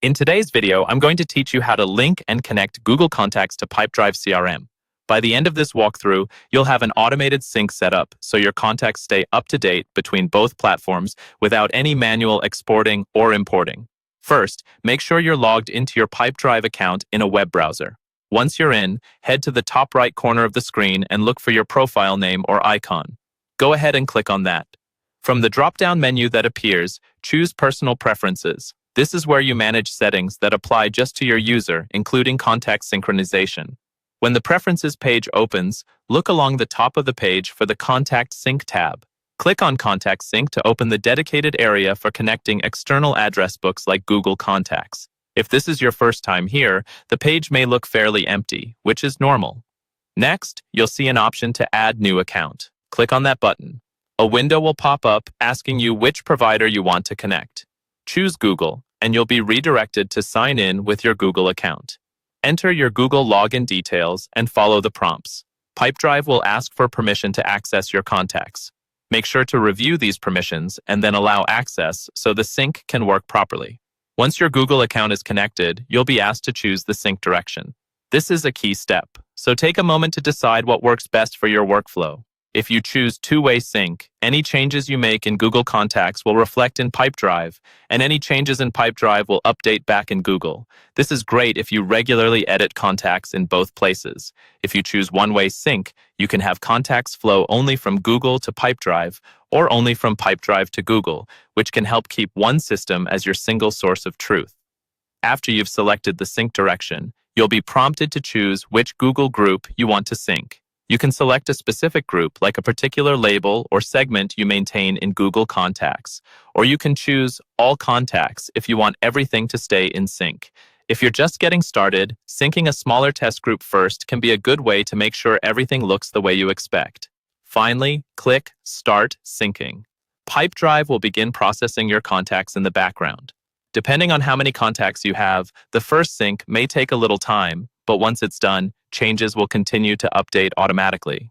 In today's video, I'm going to teach you how to link and connect Google Contacts to Pipedrive CRM. By the end of this walkthrough, you'll have an automated sync set up so your contacts stay up to date between both platforms without any manual exporting or importing. First, make sure you're logged into your Pipedrive account in a web browser. Once you're in, head to the top right corner of the screen and look for your profile name or icon. Go ahead and click on that. From the drop-down menu that appears, choose Personal Preferences. This is where you manage settings that apply just to your user, including contact synchronization. When the Preferences page opens, look along the top of the page for the Contact Sync tab. Click on Contact Sync to open the dedicated area for connecting external address books like Google Contacts. If this is your first time here, the page may look fairly empty, which is normal. Next, you'll see an option to add new account. Click on that button. A window will pop up asking you which provider you want to connect. Choose Google, and you'll be redirected to sign in with your Google account. Enter your Google login details and follow the prompts. Pipedrive will ask for permission to access your contacts. Make sure to review these permissions and then allow access so the sync can work properly. Once your Google account is connected, you'll be asked to choose the sync direction. This is a key step, so take a moment to decide what works best for your workflow. If you choose two-way sync, any changes you make in Google Contacts will reflect in Pipedrive, and any changes in Pipedrive will update back in Google. This is great if you regularly edit contacts in both places. If you choose one-way sync, you can have contacts flow only from Google to Pipedrive or only from Pipedrive to Google, which can help keep one system as your single source of truth. After you've selected the sync direction, you'll be prompted to choose which Google group you want to sync. You can select a specific group, like a particular label or segment you maintain in Google Contacts, or you can choose All Contacts if you want everything to stay in sync. If you're just getting started, syncing a smaller test group first can be a good way to make sure everything looks the way you expect. Finally, click Start Syncing. Pipedrive will begin processing your contacts in the background. Depending on how many contacts you have, the first sync may take a little time, but once it's done, changes will continue to update automatically.